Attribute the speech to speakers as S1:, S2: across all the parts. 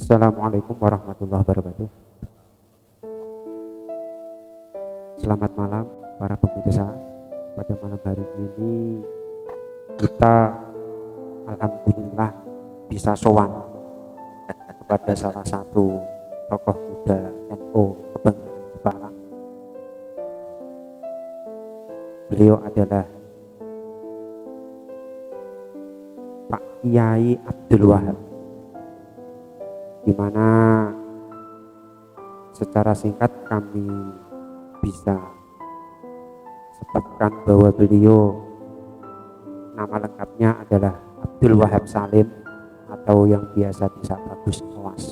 S1: Assalamualaikum warahmatullahi wabarakatuh. Selamat malam para pemirsa. Pada malam hari ini kita alhamdulillah bisa sowan kepada salah satu tokoh muda NU kebanggaan Jepara. Beliau adalah Pak Kiai Abdul Wahab, di mana secara singkat kami bisa sebutkan bahwa beliau nama lengkapnya adalah Abdul Wahab Salim atau yang biasa disapa Gus Awas.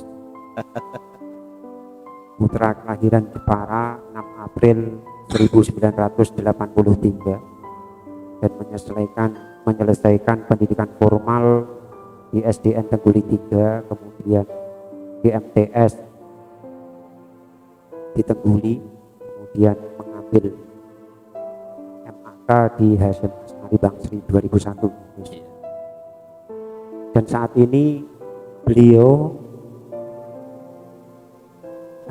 S1: Putra kelahiran Jepara 6 April 1983 dan menyelesaikan pendidikan formal di SDN Tengguli 3, kemudian di MTS di Tengguli, kemudian mengambil MAK di Hasyim Asmari Bangsri 2001. Dan saat ini beliau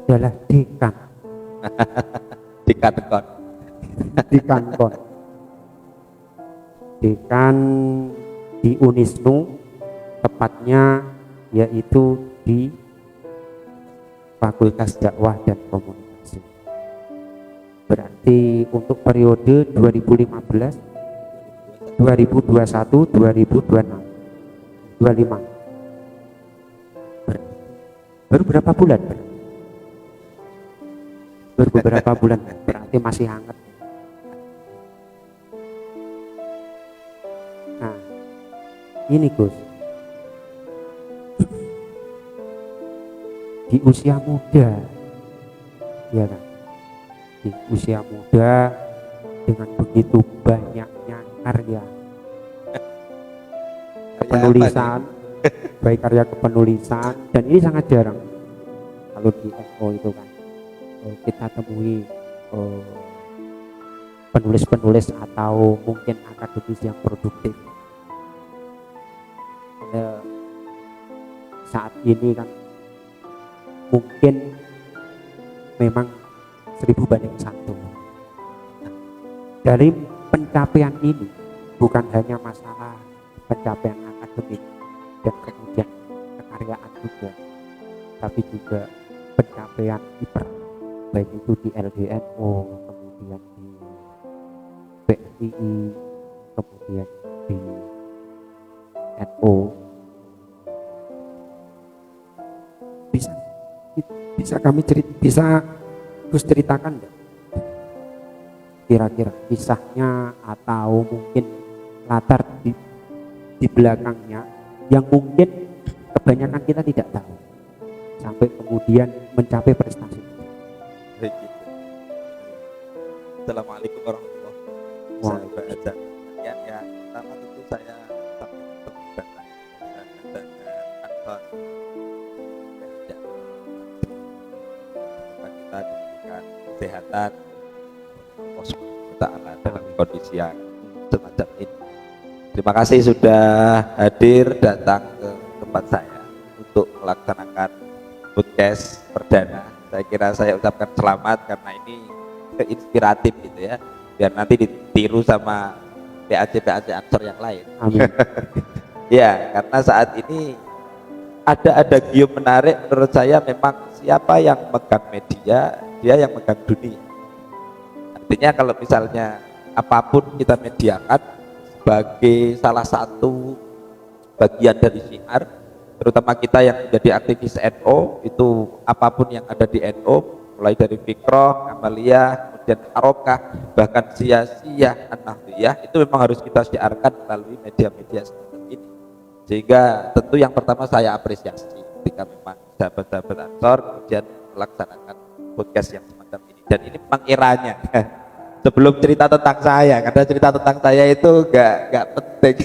S1: adalah dekan dekan di Unisnu, tepatnya yaitu di Fakultas Dakwah dan Komunikasi. Berarti untuk periode 2015, 2021, 2026, 25. Baru berapa bulan? Baru beberapa bulan, berarti masih hangat. Nah, ini Gus, di usia muda, ya kan? Di usia muda dengan begitu banyaknya karya kepenulisan, baik karya kepenulisan, dan ini sangat jarang kalau di FO itu kan kita temui penulis-penulis atau mungkin akademis yang produktif. Saat ini kan mungkin memang 1000 banding 1. Dari pencapaian ini bukan hanya masalah pencapaian akademik dan kemudian kekaryaan juga, tapi juga pencapaian kiprah, baik itu di LDNO, kemudian di PSII, kemudian di NU. Bisa Gus ceritakan enggak kira-kira kisahnya atau mungkin latar di belakangnya yang mungkin kebanyakan kita tidak tahu sampai kemudian mencapai prestasi.
S2: Assalamualaikum warahmatullahi wabarakatuh. Ya, pertama tentu saya sampaikan terima kasih kita diberikan kesehatan Allah Subhanahu wa Ta'ala dalam kondisi yang semacam ini. Terima kasih sudah hadir datang ke tempat saya untuk melaksanakan podcast perdana. Saya kira saya ucapkan selamat karena ini inspiratif gitu ya, biar nanti ditiru sama PAC Ansor yang lain.
S1: Amin.
S2: Ya, karena saat ini ada gium menarik menurut saya, memang siapa yang megang media, dia yang megang dunia. Artinya kalau misalnya apapun kita mediakan sebagai salah satu bagian dari syiar, terutama kita yang menjadi aktivis NU, itu apapun yang ada di NU, mulai dari Fikroh, Amaliyah, kemudian Harokah, bahkan Siyasiyah, An-Nahdiyah, itu memang harus kita syiarkan melalui media-media seperti ini. Sehingga tentu yang pertama saya apresiasi ketika memang sahabat-sahabat Ansor kemudian melaksanakan podcast yang semacam ini, dan ini memang eranya. Sebelum cerita tentang saya, karena cerita tentang saya itu gak penting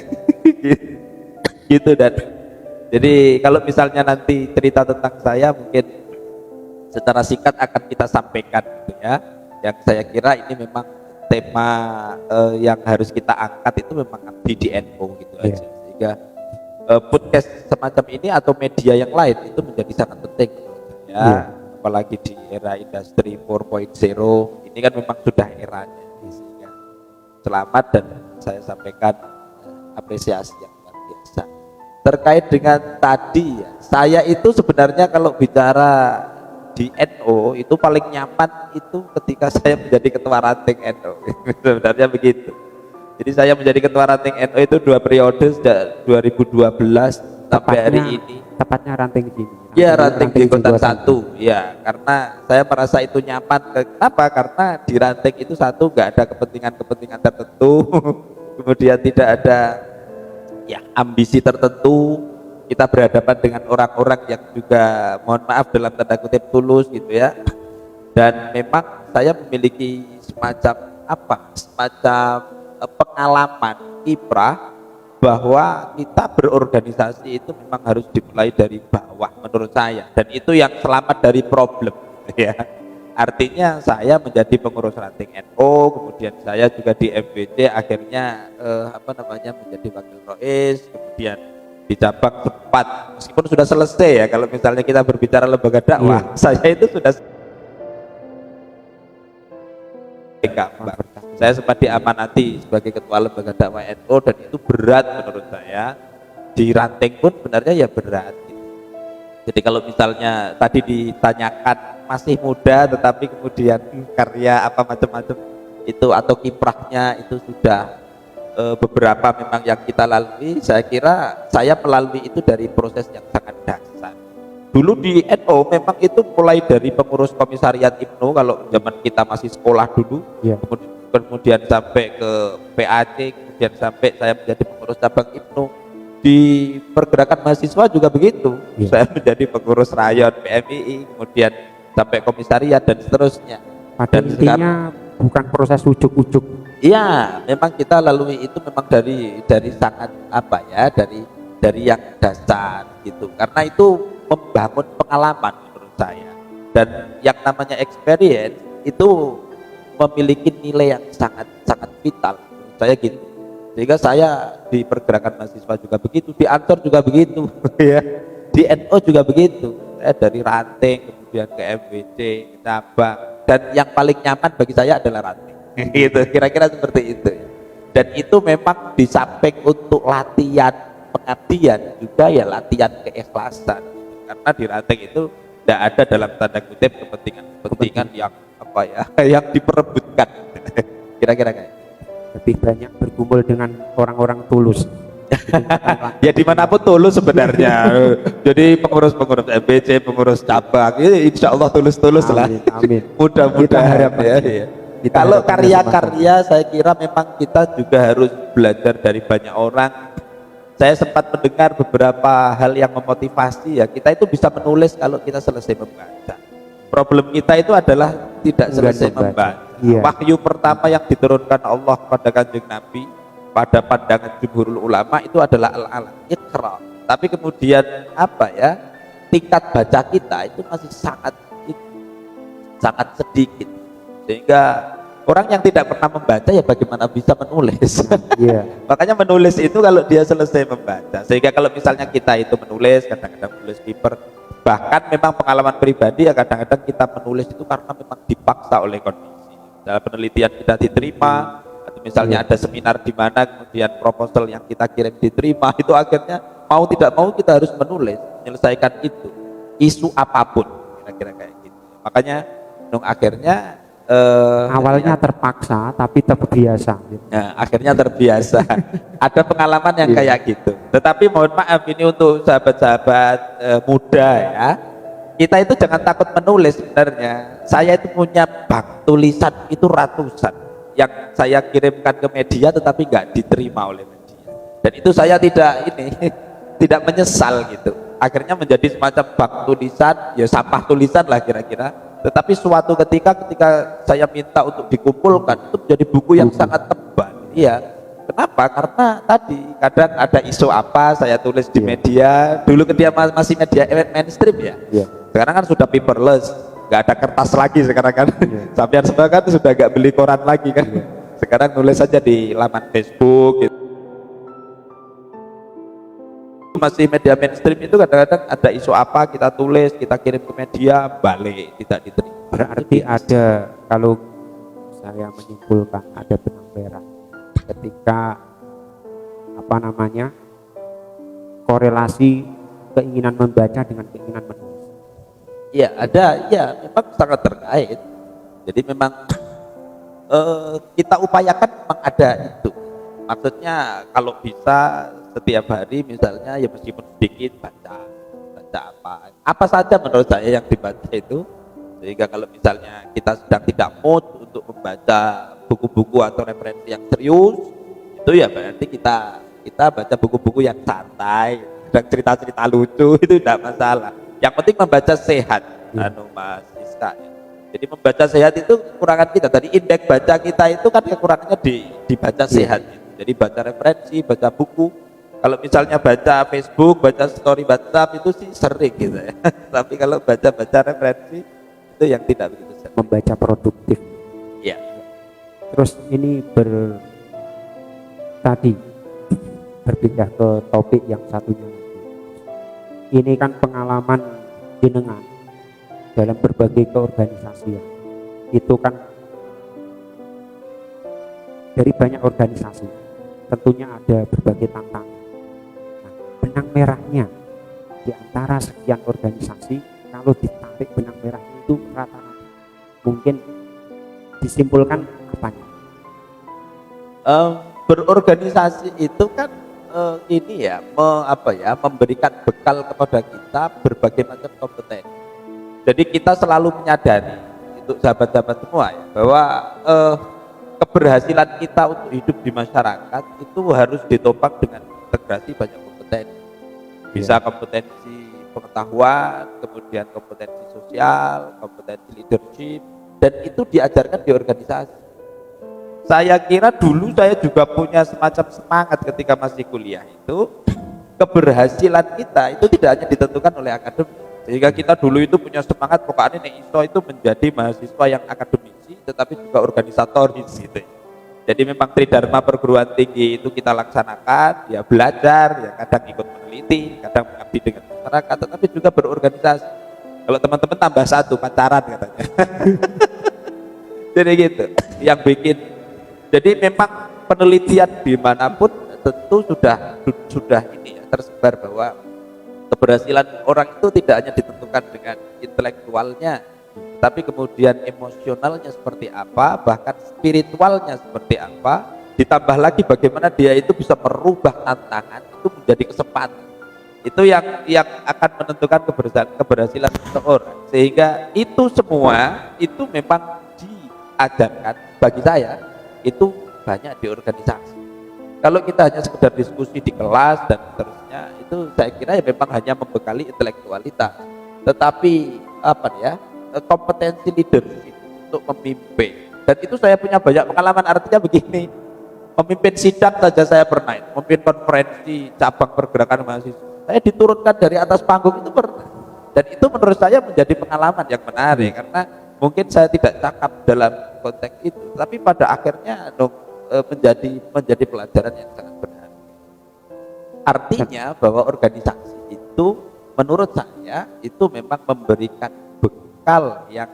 S2: gitu. Dan jadi kalau misalnya nanti cerita tentang saya mungkin secara singkat akan kita sampaikan gitu ya, yang saya kira ini memang tema yang harus kita angkat itu memang abdi di NU gitu aja. Sehingga podcast semacam ini atau media yang lain itu menjadi sangat penting menurut saya.
S1: Iya.
S2: Apalagi di era industri 4.0 ini kan memang sudah eranya. Sehingga selamat dan saya sampaikan apresiasi yang luar biasa. Terkait dengan tadi ya, saya itu sebenarnya kalau bicara di NO itu paling nyaman itu ketika saya menjadi ketua ranting NO. Sebenarnya begitu. Jadi saya menjadi ketua ranting NO itu 2 periode sejak 2012 sampai hari ini.
S1: Tepatnya ranting sini.
S2: Ya, ranting di Kota 1. Ya, karena saya merasa itu nyaman. Kenapa? Karena di ranting itu satu nggak ada kepentingan-kepentingan tertentu. Kemudian tidak ada ya ambisi tertentu. Kita berhadapan dengan orang-orang yang juga mohon maaf dalam tanda kutip tulus gitu ya. Dan memang saya memiliki semacam pengalaman kiprah bahwa kita berorganisasi itu memang harus dimulai dari bawah menurut saya, dan itu yang selamat dari problem ya. Artinya saya menjadi pengurus ranting NO, kemudian saya juga di MBC akhirnya menjadi wakil rois, kemudian di cabang sempat meskipun sudah selesai ya, kalau misalnya kita berbicara lembaga dakwah saya itu sudah saya sempat diamanati sebagai ketua lembaga dakwah NU, dan itu berat menurut saya. Di ranting pun sebenarnya ya berat gitu. Jadi kalau misalnya tadi ditanyakan masih muda tetapi kemudian karya apa macam-macam itu atau kiprahnya itu sudah beberapa memang yang kita lalui, saya kira saya melalui itu dari proses yang sangat dasar. Dulu di NU memang itu mulai dari pengurus komisariat IPNU kalau zaman kita masih sekolah dulu, kemudian sampai ke PAC, kemudian sampai saya menjadi pengurus cabang IPNU. Di pergerakan mahasiswa juga begitu, saya menjadi pengurus rayon PMII, kemudian sampai komisariat dan seterusnya.
S1: Pada intinya bukan proses ujuk-ujuk.
S2: Iya, memang kita lalui itu memang dari sangat dari yang dasar gitu. Karena itu membangun pengalaman menurut saya, dan yang namanya experience itu memiliki nilai yang sangat vital menurut saya gitu. Sehingga saya di pergerakan mahasiswa juga begitu, di Ansor juga begitu ya, di NO juga begitu. Saya dari ranting kemudian ke MBC, ke cabang, dan yang paling nyaman bagi saya adalah ranting gitu, kira-kira seperti itu. Dan itu memang di samping untuk latihan pengabdian juga ya latihan keikhlasan, karena di ranting itu tidak ada dalam tanda kutip kepentingan yang yang diperebutkan kira-kira kayak
S1: lebih banyak berkumpul dengan orang-orang tulus.
S2: Ya dimanapun tulus sebenarnya. Jadi pengurus MBC, pengurus cabang ini insya Allah tulus-tulus lah.
S1: Amin.
S2: Mudah-mudahan ya. Kalau karya-karya saya kira memang kita juga harus belajar dari banyak orang. Saya sempat mendengar beberapa hal yang memotivasi ya, kita itu bisa menulis kalau kita selesai membaca. Problem kita itu adalah tidak selesai membaca. Wahyu pertama yang diturunkan Allah kepada Kanjeng Nabi pada pandangan jumhurul ulama itu adalah al-alam, Iqra. Tapi kemudian tingkat baca kita itu masih sangat sedikit, sehingga orang yang tidak pernah membaca ya bagaimana bisa menulis. Makanya menulis itu kalau dia selesai membaca, sehingga kalau misalnya kita itu menulis, kadang-kadang menulis paper, bahkan memang pengalaman pribadi ya kadang-kadang kita menulis itu karena memang dipaksa oleh kondisi. Dalam penelitian kita diterima, atau misalnya ada seminar di mana kemudian proposal yang kita kirim diterima, itu akhirnya mau tidak mau kita harus menulis, menyelesaikan itu, isu apapun, kira-kira kayak gitu. Makanya akhirnya
S1: awalnya terpaksa tapi terbiasa.
S2: Nah, akhirnya terbiasa. Ada pengalaman yang kayak gitu. Tetapi mohon maaf ini untuk sahabat-sahabat muda ya. Kita itu jangan takut menulis sebenarnya. Saya itu punya bank tulisan itu ratusan yang saya kirimkan ke media tetapi nggak diterima oleh media. Dan itu saya tidak menyesal gitu. Akhirnya menjadi semacam bank tulisan, ya sampah tulisan lah kira-kira. Tetapi suatu ketika saya minta untuk dikumpulkan, itu menjadi buku yang sangat tebal. Iya. Kenapa? Karena tadi kadang ada isu apa saya tulis di media. Dulu ketika masih media mainstream ya. Sekarang kan sudah paperless, nggak ada kertas lagi sekarang kan. Sampai semua kan sudah nggak beli koran lagi kan. Sekarang nulis saja di laman Facebook gitu. masih media mainstream itu kadang-kadang ada isu apa kita tulis, kita kirim ke media, balik tidak diterima.
S1: Berarti ada, kalau saya menyimpulkan, ada benang merah ketika apa namanya, korelasi keinginan membaca dengan keinginan menulis.
S2: Iya ada, ya memang sangat terkait. Jadi memang kita upayakan memang ada itu. Maksudnya kalau bisa setiap hari misalnya ya meskipun sedikit baca apa saja menurut saya yang dibaca itu, sehingga kalau misalnya kita sedang tidak mood untuk membaca buku-buku atau referensi yang serius, itu ya berarti kita baca buku-buku yang santai dan cerita-cerita lucu itu tidak masalah. Yang penting membaca sehat, Mas Iska ya. Jadi membaca sehat itu kekurangan kita. Tadi indeks baca kita itu kan kekurangannya dibaca sehat. Jadi baca referensi, baca buku. Kalau misalnya baca Facebook, baca story WhatsApp itu sih sering gitu ya. Tapi kalau baca referensi itu yang tidak begitu sering.
S1: Membaca produktif.
S2: Ya.
S1: Terus ini tadi berpindah ke topik yang satunya lagi. Ini kan pengalaman jenengan dalam berbagai keorganisasian. Itu kan dari banyak organisasi, tentunya ada berbagai tantangan. Nah, benang merahnya di antara sekian organisasi, kalau ditarik benang merahnya itu rata-rata mungkin disimpulkan apanya?
S2: Berorganisasi itu kan ini ya, memberikan bekal kepada kita berbagai macam kompetensi. Jadi kita selalu menyadari untuk sahabat-sahabat semua ya, bahwa keberhasilan kita untuk hidup di masyarakat itu harus ditopang dengan integrasi banyak kompetensi. Bisa kompetensi pengetahuan, kemudian kompetensi sosial, kompetensi leadership, dan itu diajarkan di organisasi. Saya kira dulu saya juga punya semacam semangat ketika masih kuliah itu, keberhasilan kita itu tidak hanya ditentukan oleh akademik, sehingga kita dulu itu punya semangat pokoknya nih ISO itu menjadi mahasiswa yang akademisi tetapi juga organisatoris gitu. Jadi memang tridharma perguruan tinggi itu kita laksanakan, ya belajar, ya kadang ikut meneliti, kadang mengabdi dengan masyarakat, tetapi juga berorganisasi. Kalau teman-teman tambah satu, pacaran katanya. Jadi gitu, yang bikin. Jadi memang penelitian dimanapun tentu sudah ini ya, tersebar bahwa keberhasilan orang itu tidak hanya ditentukan dengan intelektualnya, tapi kemudian emosionalnya seperti apa, bahkan spiritualnya seperti apa, ditambah lagi bagaimana dia itu bisa merubah tantangan itu menjadi kesempatan. Itu yang akan menentukan keberhasilan seseorang. Sehingga itu semua itu memang diajarkan bagi saya itu banyak di organisasi. Kalau kita hanya sekedar diskusi di kelas dan seterusnya, itu saya kira ya memang hanya membekali intelektualitas. Tetapi kompetensi leadership untuk memimpin. Dan itu saya punya banyak pengalaman, artinya begini, memimpin sidang saja saya pernah, memimpin konferensi cabang pergerakan mahasiswa. Saya diturunkan dari atas panggung itu pernah. Dan itu menurut saya menjadi pengalaman yang menarik, karena mungkin saya tidak cakap dalam konteks itu, tapi pada akhirnya menjadi pelajaran yang sangat benar. Artinya bahwa organisasi itu menurut saya itu memang memberikan bekal yang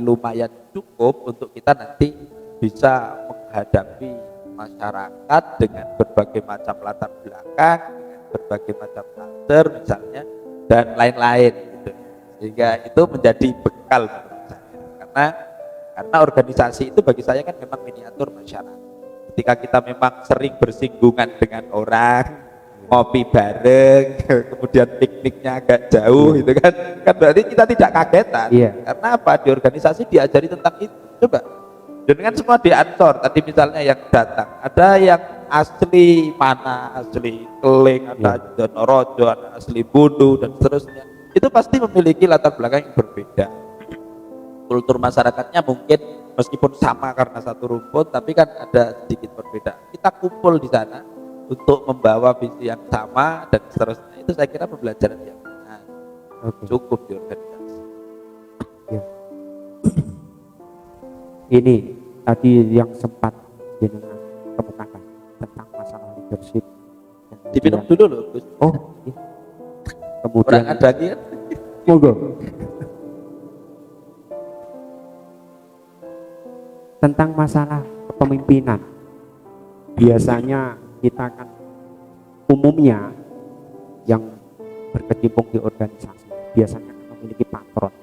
S2: lumayan cukup untuk kita nanti bisa menghadapi masyarakat dengan berbagai macam latar belakang, dengan berbagai macam culture misalnya, dan lain-lain gitu. Sehingga itu menjadi bekal menurut saya. Karena organisasi itu bagi saya kan memang miniatur masyarakat. Ketika kita memang sering bersinggungan dengan orang, ngopi bareng, kemudian pikniknya agak jauh, itu kan berarti kita tidak kagetan. Karena apa? Di organisasi diajari tentang itu. Coba, dengan semua di Ansor tadi misalnya yang datang, ada yang asli mana, asli Keling, ada Donorojo, ada asli Bundu dan seterusnya. Itu pasti memiliki latar belakang yang berbeda. Kultur masyarakatnya mungkin meskipun sama karena satu rumpun, tapi kan ada sedikit berbeda. Kita kumpul di sana untuk membawa visi yang sama dan seterusnya. Itu saya kira pembelajaran yang cukup di organisasi.
S1: Ya. Ini tadi yang sempat jenengan kemukakan tentang masalah leadership.
S2: Dipinum dulu loh, Gus.
S1: Oh, Kemudian
S2: Orang ada kan?
S1: monggo. Tentang masalah kepemimpinan, biasanya kita kan umumnya yang berkecimpung di organisasi biasanya memiliki patron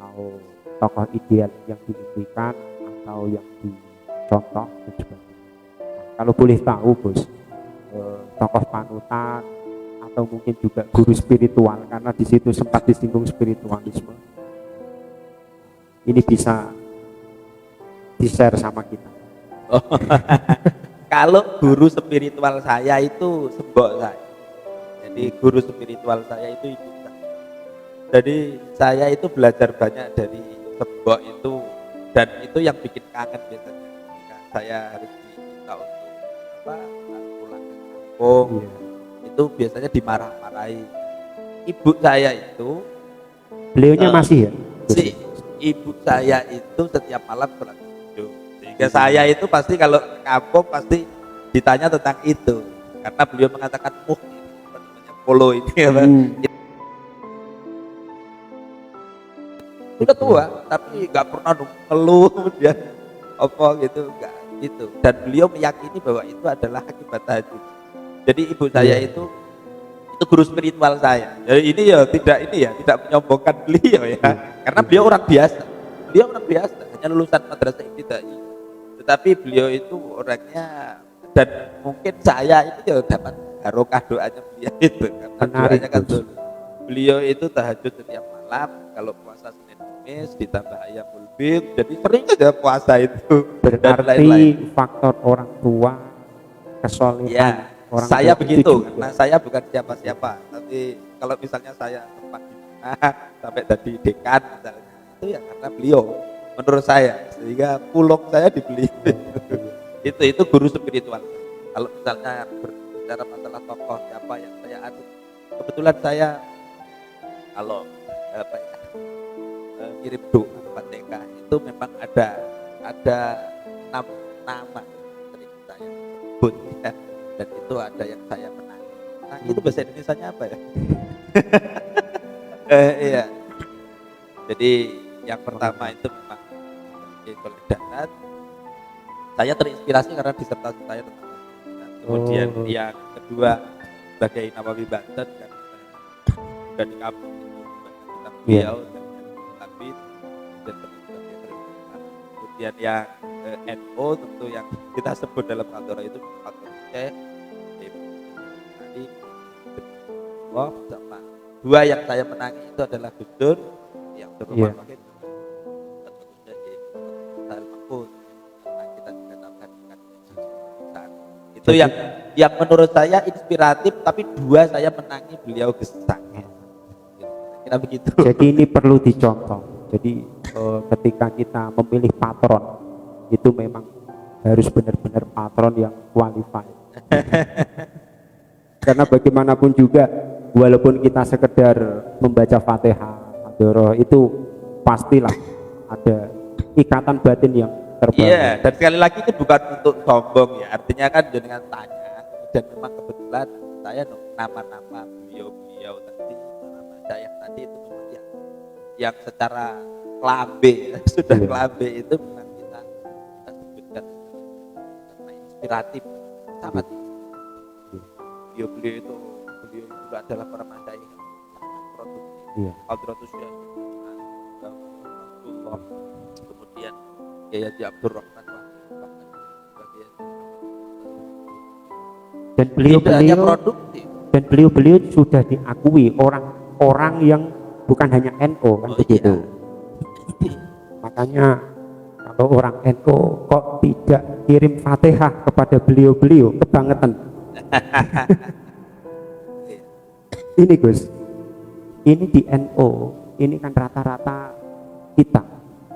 S1: atau tokoh ideal yang diimpikan atau yang dicontoh dan sebagainya. Nah, kalau boleh tahu Bos, tokoh panutan atau mungkin juga guru spiritual, karena di situ sempat disinggung spiritualisme, ini bisa di-share sama kita.
S2: Oh. Kalau guru spiritual saya itu sembok saya. Jadi guru spiritual saya itu ibu saya. Jadi saya itu belajar banyak dari sembok itu, dan itu yang bikin kangen biasanya. Ketika saya harus diminta untuk pulang ke kampung, itu biasanya dimarah-marahi. Ibu saya itu,
S1: Beliaunya masih ya?
S2: si ibu saya itu setiap malam sholat tahajud. Sehingga saya itu pasti kalau ke kampung pasti ditanya tentang itu, karena beliau mengatakan polo ini udah tua tapi nggak pernah ngeluh dia apa gitu, enggak gitu. Dan beliau meyakini bahwa itu adalah akibat tahajud. Jadi ibu saya itu guru spiritual saya. Jadi ini ya tidak menyombongkan beliau ya, karena beliau orang biasa, hanya lulusan madrasah ibtidaiyah. Tetapi beliau itu orangnya, dan mungkin saya itu ya dapat barokah doanya beliau itu, karena doanya kan dulu. Beliau itu tahajud setiap malam, kalau puasa Senin Kamis ditambah ayamul bid, jadi sering aja puasa itu.
S1: Berarti faktor orang tua, kesolehan orang
S2: saya
S1: tua
S2: begitu,
S1: juga.
S2: karena saya bukan siapa-siapa. Tapi kalau misalnya saya sempat sampai jadi dekan misalnya, itu ya karena beliau menurut saya, sehingga pulung saya dibeli. itu guru spiritual. Kalau misalnya berbicara masalah tokoh siapa yang saya anut, kebetulan saya kalau ngirim doa Fatihah itu memang ada 6 nama sering saya sebut ya, dan itu ada yang saya menang. Nah, itu bahasa Indonesianya apa ya? Iya. Jadi yang pertama itu memang Toledanat. Saya terinspirasi karena disertasi saya tentang kemudian yang kedua sebagai Nawawi Banten, dan sudah di kampus itu tentang beliau dan Habib dan kemudian yang NO tentu yang kita sebut dalam kantor itu faktor C. Tadi sama dua yang saya menangi itu adalah Gus Dur yang terutama dan tentunya di Sahal Mahfud, karena kita juga tahu kan itu yang menurut saya inspiratif, tapi dua saya menangi beliau gesang. Kira begitu.
S1: Jadi ini perlu dicontoh. Jadi ketika kita memilih patron itu memang harus benar-benar patron yang qualified. Karena bagaimanapun juga, walaupun kita sekedar membaca Fatihah, Adoroh, itu pastilah ada ikatan batin yang terbangun.
S2: Iya, dan sekali lagi itu bukan untuk sombong ya. Artinya kan dengan tanya, dan memang kebetulan saya nama-nama beliau tadi, nama saya tadi itu memang yang secara kelambe sudah kelambe itu memang kita sebutkan karena inspiratif sangat. Beliau itu adalah para masyayikh yang sangat produktif. Hadratus Syekh Abdullah, kemudian Kiai Haji Abdul Rahman,
S1: dan beliau sudah diakui orang-orang yang bukan hanya NU kan begitu.
S2: Iya.
S1: Makanya kalau orang NU kok tidak kirim Fatihah kepada beliau kebangetan. Ini Gus, ini di NU ini kan rata-rata kita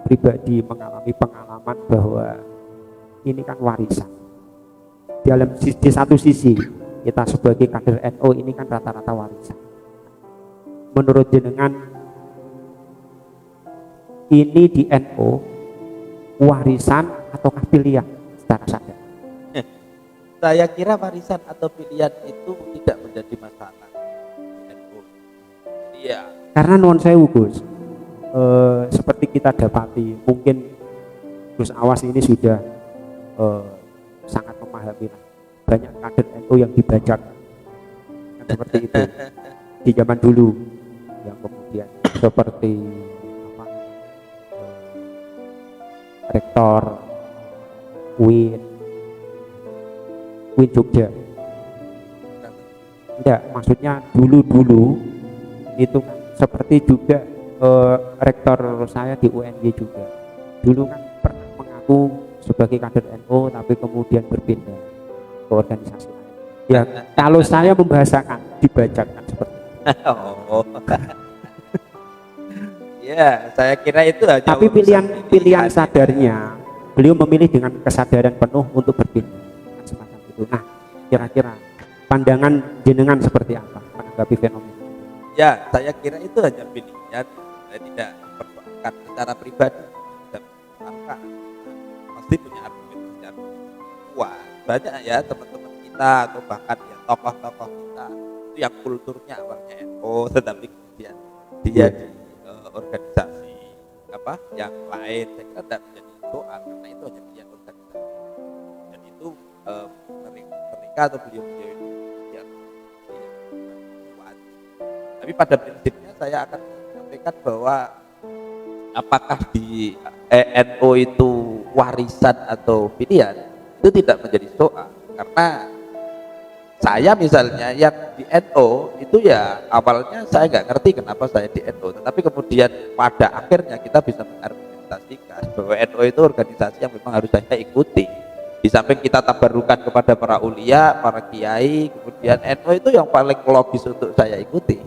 S1: pribadi mengalami pengalaman bahwa ini kan warisan. Di satu sisi kita sebagai kader NU ini kan rata-rata warisan. Menurut jenengan ini di NU warisan ataukah pilihan secara sadar?
S2: Saya kira warisan atau pilihan itu tidak menjadi masalah di NU. Iya.
S1: Karena nuwun sewu Gus, seperti kita dapati mungkin Gus Awas ini sudah sangat memahami banyak kader NU yang dibajak kan seperti itu di zaman dulu, yang kemudian seperti apa, rektor Win Jogja. Enggak, maksudnya dulu itu kan seperti juga rektor saya di UNY juga dulu kan pernah mengaku sebagai kader NU tapi kemudian berpindah ke organisasi lain. Ya kalau saya membahasakan dibacakan seperti itu.
S2: Oh. Ya, saya kira itu hanya
S1: Tapi
S2: urusan
S1: pilihan sadarnya beliau memilih dengan kesadaran penuh untuk berpindah kan semacam itu. Nah, kira-kira pandangan jenengan seperti apa menanggapi fenomena?
S2: Ya, saya kira itu hanya pilihan. Saya tidak mempersoalkan secara pribadi dan maka pasti punya argumen secara kuat. Banyak ya teman-teman kita atau bahkan ya tokoh-tokoh kita itu yang kulturnya awalnya NU, tetapi kemudian dia di organisasi apa yang lain. Saya kira tidak menjadi soal karena itu hanya pilihan organisasi. Dan itu mereka atau beliau-beliau ini yang kuat. Tapi pada prinsipnya saya akan sampaikan bahwa apakah di NU itu warisan atau pilihan itu tidak menjadi soal, karena saya misalnya yang di NU itu ya awalnya saya nggak ngerti kenapa saya di NU, tetapi kemudian pada akhirnya kita bisa mengargumentasikan bahwa NU itu organisasi yang memang harus saya ikuti. Di samping kita tabarukan kepada para ulia, para kiai, kemudian NU itu yang paling logis untuk saya ikuti.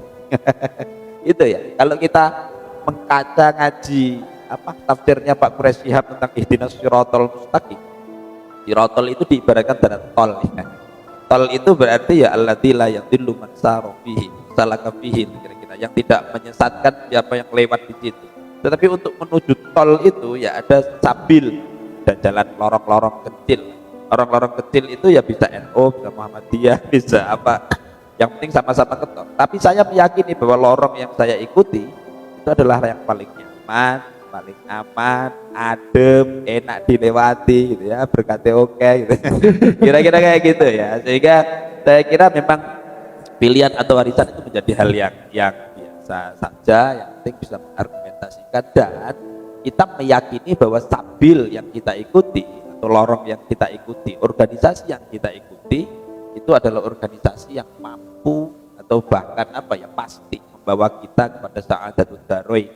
S2: Itu ya. Kalau kita mengkaca ngaji apa tafsirnya Pak Quraish Shihab tentang ihdinas siratal mustaqim. Siratal itu diibaratkan dengan tol ya. Tol itu berarti ya allati la yadillu man sara fihi, salaka fihi, kira-kira yang tidak menyesatkan siapa yang lewat di situ. Tetapi untuk menuju tol itu ya ada sabil dan jalan lorong-lorong kecil. Lorong-lorong kecil itu ya bisa NU, bisa Muhammadiyah, bisa apa. Yang penting sama-sama ketol. Tapi saya meyakini bahwa lorong yang saya ikuti itu adalah yang paling nyaman, paling aman, adem, enak dilewati gitu ya, berkatnya oke gitu. Kira-kira kayak gitu ya. Sehingga saya kira memang pilihan atau warisan itu menjadi hal yang biasa saja, yang penting bisa mengargumentasikan dan kita meyakini bahwa sabil yang kita ikuti atau lorong yang kita ikuti, organisasi yang kita ikuti itu adalah organisasi yang mampu atau bahkan apa ya pasti membawa kita kepada sa'adatud daroin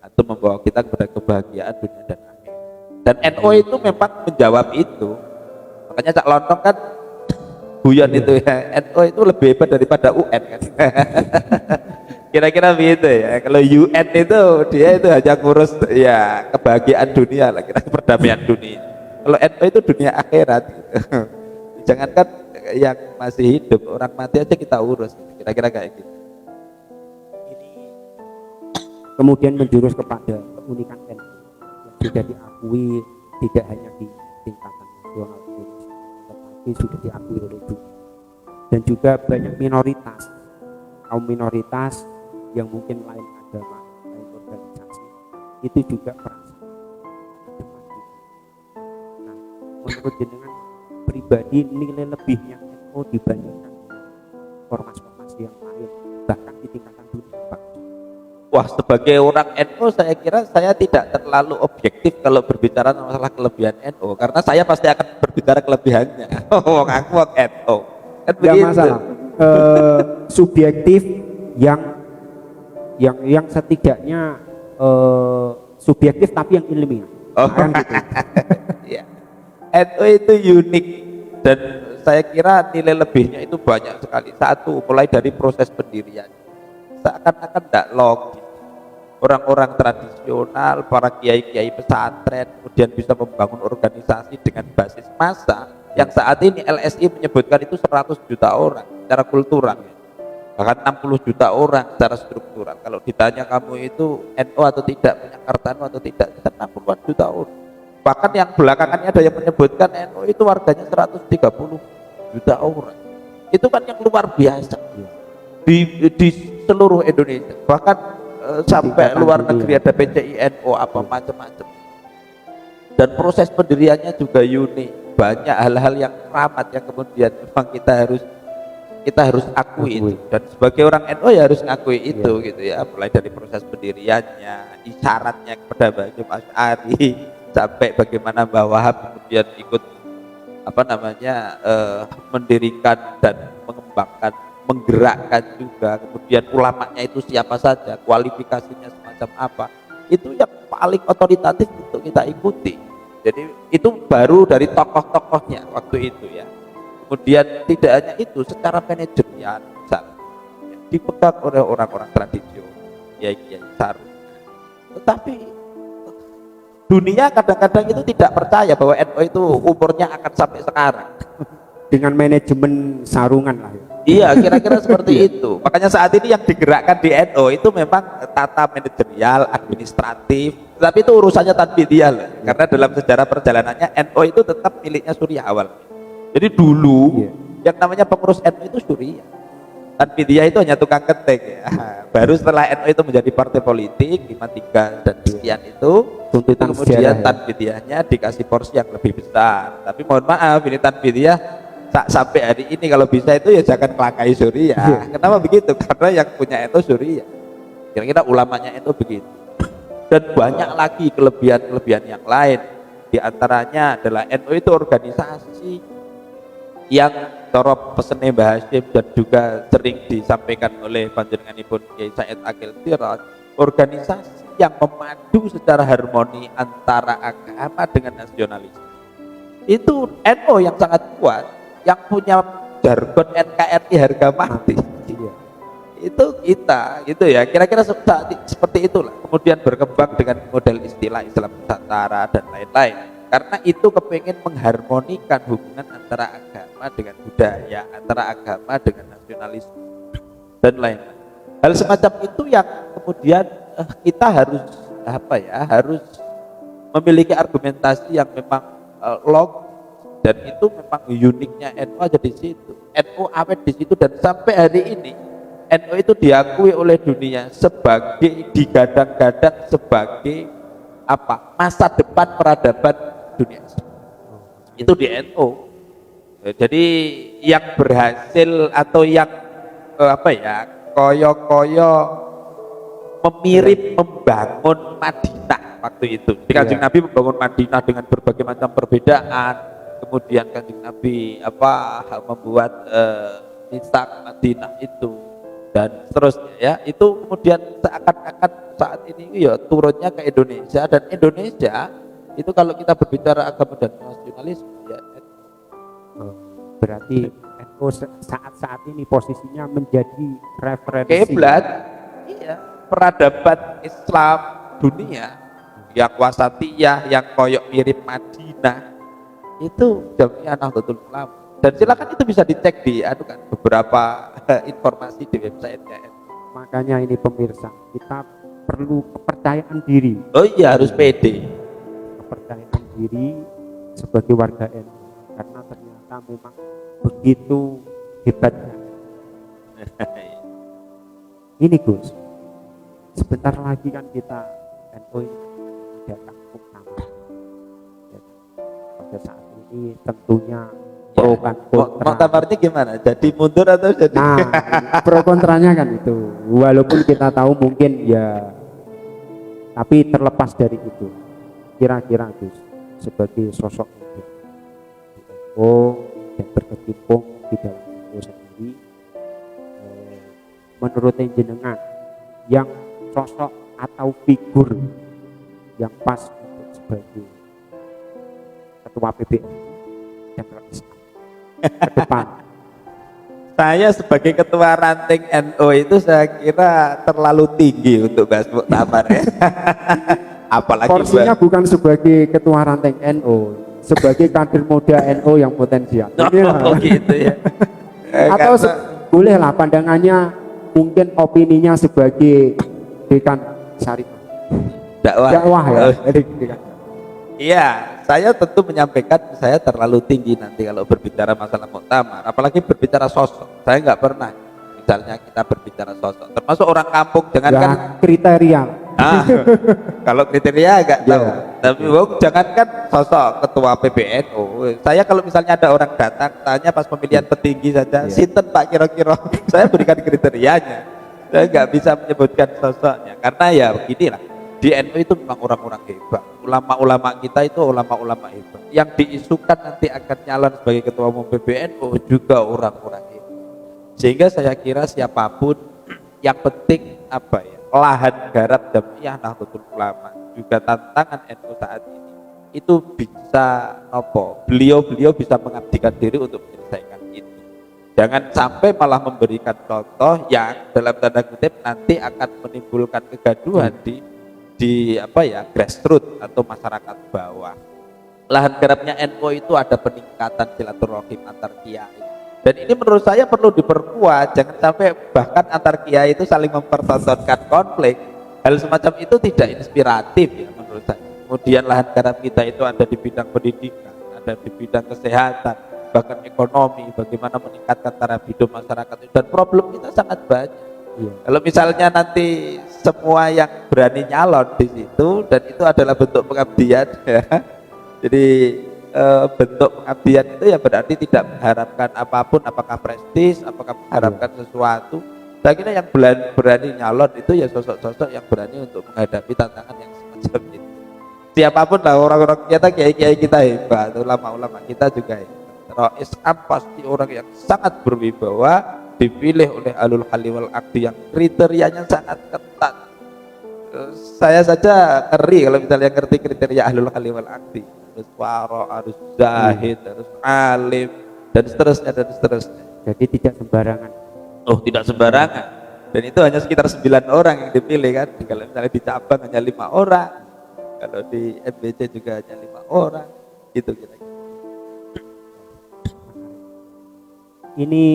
S2: atau membawa kita kepada kebahagiaan dunia dan akhirat. Dan NU itu memang menjawab itu. Makanya Cak Lontong kan guyon itu ya, NU itu lebih hebat daripada UN kan. Kira-kira begitu ya. Kalau UN itu dia itu hanya ngurus ya kebahagiaan dunia lah, kira perdamaian dunia. Kalau NU itu dunia akhirat gitu. Jangankan yang masih hidup, orang mati aja kita urus. Kira-kira kayak gitu.
S1: Kemudian menjurus kepada keunikan NU yang sudah diakui tidak hanya di tingkatan nasional Indonesia, tetapi sudah diakui oleh dunia. Dan juga banyak minoritas, kaum minoritas yang mungkin lain agama, lain organisasi, itu juga merasa. Nah, menurut jenengan pribadi nilai lebihnya NU dibandingkan ormas-ormas yang lain, bahkan di tingkatan dunia, Pak?
S2: Wah, sebagai orang NU saya kira saya tidak terlalu objektif kalau berbicara masalah kelebihan NU, karena saya pasti akan berbicara kelebihannya. Oh, aku NU. Kan
S1: Tidak masalah. Subjektif yang setidaknya subjektif tapi yang ilmiah.
S2: Oh,
S1: kan gitu.
S2: Ya. NU itu unik dan saya kira nilai lebihnya itu banyak sekali. Satu, mulai dari proses pendirian. Seakan-akan tidak logis. Orang-orang tradisional, para kiai-kiai pesantren, kemudian bisa membangun organisasi dengan basis massa yang saat ini LSI menyebutkan itu 100 juta orang secara kultural, bahkan 60 juta orang secara struktural. Kalau ditanya kamu itu NU atau tidak, punya Kartanu atau tidak, kita 60 juta orang. Bahkan yang belakangannya ada yang menyebutkan NU itu warganya 130 juta orang. Itu kan yang luar biasa. Di seluruh Indonesia, bahkan sampai
S1: Tingkatan
S2: luar
S1: dunia.
S2: negeri ada PCINO apa macam-macam. Dan proses pendiriannya juga unik, banyak hal-hal yang keramat yang kemudian memang kita harus akui itu, dan sebagai orang NU ya harus ngakui itu gitu ya, mulai dari proses pendiriannya, isyaratnya kepada Mbah Hashim Asy'ari sampai bagaimana Mbah Wahab kemudian ikut apa namanya mendirikan dan mengembangkan, menggerakkan juga, kemudian ulamanya itu siapa saja, kualifikasinya semacam apa, itu yang paling otoritatif untuk kita ikuti. Jadi itu baru dari tokoh-tokohnya waktu itu ya. Kemudian tidak hanya itu, secara manajerial misalnya dipegang oleh orang-orang tradisional, Kiai Sarung. Tetapi dunia kadang-kadang itu tidak percaya bahwa NU itu umurnya akan sampai sekarang.
S1: Dengan manajemen sarungan lah ya.
S2: Iya, kira-kira seperti itu. Makanya saat ini yang digerakkan di NU itu memang tata manajerial, administratif, tapi itu urusannya tanbidiyah loh. Karena dalam sejarah perjalanannya NU itu tetap miliknya Suriah awal. Jadi dulu yang namanya pengurus NU itu Suriah. Tanbidiyah itu hanya tukang ketik ya. Baru setelah NU itu menjadi partai politik 53 dan sekian itu,
S1: tuntutan
S2: kemudian
S1: sejarah ya.
S2: Tanbidiyahnya dikasih porsi yang lebih besar. Tapi mohon maaf, ini Tanbidiyah sampai hari ini kalau bisa itu ya jangan kelakai Suriah. Kenapa begitu? Karena yang punya NU Suriah. Kira-kira ulamanya itu begitu. Dan banyak lagi kelebihan-kelebihan yang lain. Di antaranya adalah NU itu organisasi yang cara pesene Mbah Hashim dan juga sering disampaikan oleh panjenenganipun Kiai Said Akil Siraj, organisasi yang memadu secara harmoni antara agama dengan nasionalisme. Itu NU yang sangat kuat, yang punya jargon NKRI harga mati. Itu kita gitu ya, kira-kira seperti itulah. Kemudian berkembang dengan model istilah Islam Nusantara dan lain-lain, karena itu kepengen mengharmonikan hubungan antara agama dengan budaya, antara agama dengan nasionalisme dan lain-lain. Hal semacam itu yang kemudian kita harus harus memiliki argumentasi yang memang logis, dan itu memang uniknya NU ada di situ. NU awet di situ, dan sampai hari ini NU itu diakui oleh dunia sebagai, digadang-gadang sebagai masa depan peradaban dunia. Itu di NU. Jadi yang berhasil atau yang koyo-koyo memirip membangun Madinah waktu itu. Jadi Kanjeng Nabi membangun Madinah dengan berbagai macam perbedaan. Kemudian Kanjeng Nabi membuat Misak Madinah itu dan seterusnya ya. Itu kemudian seakan-akan saat ini ya turunnya ke Indonesia, dan Indonesia itu kalau kita berbicara agama dan nasionalisme ya
S1: berarti NU saat ini posisinya menjadi referensi
S2: kiblat, iya, peradaban Islam dunia yang wasatiyah, yang koyok mirip Madinah, itu Jamiah Nahdlatul Ulama. Dan silakan itu bisa dicek di beberapa informasi di website-nya.
S1: Makanya ini pemirsa, kita perlu kepercayaan diri.
S2: Oh iya, harus pede.
S1: Kepercayaan diri sebagai warga NU, karena ternyata memang begitu hebatnya. Ini Gus, sebentar lagi kan kita NU ini mengadakan muktamar. Pada saat ini tentunya pro dan kontra.
S2: Muktamarnya gimana? Jadi mundur atau jadi?
S1: Nah, pro kontranya kan itu. Walaupun kita tahu mungkin ya, tapi terlepas dari itu, kira-kira Gus sebagai sosok NU yang berkecimpung di dalam NU sendiri, menurut jenengan yang sosok atau figur yang pas untuk sebagai ketua PBNU dan Islam ke depan?
S2: Saya sebagai ketua ranting NU itu saya kira terlalu tinggi untuk bahas muktamar ya. Apalagi
S1: porsinya bukan sebagai ketua ranting NU, sebagai kader muda NU yang potensial.
S2: Oh gitu ya.
S1: Atau boleh lah pandangannya, mungkin opininya sebagai dekan syariah dakwah ya.
S2: Iya, saya tentu menyampaikan saya terlalu tinggi nanti kalau berbicara masalah muktamar, apalagi berbicara sosok. Saya nggak pernah misalnya kita berbicara sosok, termasuk orang kampung,
S1: Ya,
S2: jangankan
S1: kriteria.
S2: ah, kalau kriteria agak tahu,
S1: Ya.
S2: tapi jangankan sosok ketua PBNU, saya kalau misalnya ada orang datang tanya pas pemilihan petinggi saja,
S1: Ya.
S2: sinten Pak kira-kira, saya berikan kriterianya, saya nggak bisa menyebutkan sosoknya, karena ya beginilah, di NU itu memang orang-orang hebat, ulama-ulama kita itu ulama-ulama hebat, yang diisukan nanti akan nyalon sebagai ketua umum PBNU juga orang-orang hebat, sehingga saya kira siapapun yang penting apa ya, lahan garap Jamiah Nahdlatul Ulama juga tantangan NU saat ini itu bisa beliau bisa mengabdikan diri untuk menyelesaikan itu. Jangan sampai malah memberikan contoh yang dalam tanda kutip nanti akan menimbulkan kegaduhan di apa ya, grassroots atau masyarakat bawah. Lahan garapnya NU itu ada peningkatan silaturahim antar kiai. Dan ini menurut saya perlu diperkuat, jangan sampai bahkan antar kiai itu saling mempertontonkan konflik. Hal semacam itu tidak inspiratif ya menurut saya. Kemudian lahan garap kita itu ada di bidang pendidikan, ada di bidang kesehatan, bahkan ekonomi, bagaimana meningkatkan taraf hidup masyarakat itu, dan problem kita sangat banyak.
S1: Iya.
S2: Kalau misalnya nanti semua yang berani nyalon di situ dan itu adalah bentuk pengabdian ya. Jadi bentuk pengabdian itu ya berarti tidak mengharapkan apapun, apakah prestis, apakah mengharapkan sesuatu. Saya kira yang berani nyalon itu ya sosok-sosok yang berani untuk menghadapi tantangan yang semacam itu. Siapapun lah, orang-orang kita, kiai-kiai kita hebat, ulama-ulama kita juga hebat. Rais Am pasti orang yang sangat berwibawa, dipilih oleh Ahlul Halli wal Aqdi yang kriterianya sangat ketat. Saya saja ngeri kalau misalnya ngerti kriteria Ahlul Halli wal Aqdi. Harus waro, harus zahid, harus alim, dan seterusnya dan seterusnya.
S1: Jadi tidak sembarangan.
S2: Oh, tidak sembarangan. Dan itu hanya sekitar 9 orang yang dipilih kan. Kalau misalnya di cabang hanya 5 orang, kalau di MBC juga hanya 5 orang, gitu kira-kira.
S1: Ini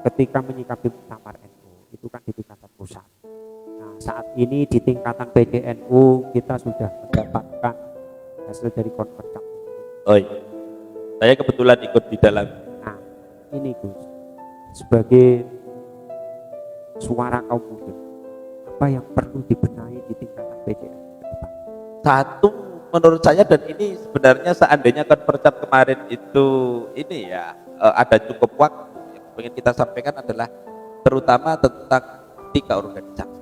S1: ketika menyikapi muktamar NU itu kan di tingkatan pusat. Nah, saat ini di tingkatan PDNU kita sudah mendapatkan hasil dari konferensi.
S2: Oh iya, saya kebetulan ikut di dalam.
S1: Nah, ini Gus, sebagai suara kaum muda, apa yang perlu dibenahi di tingkatan PDNU ke depan?
S2: Satu, menurut saya, dan ini sebenarnya seandainya konferensi kemarin itu ini ya ada cukup waktu, yang ingin kita sampaikan adalah terutama tentang 3 organisasi.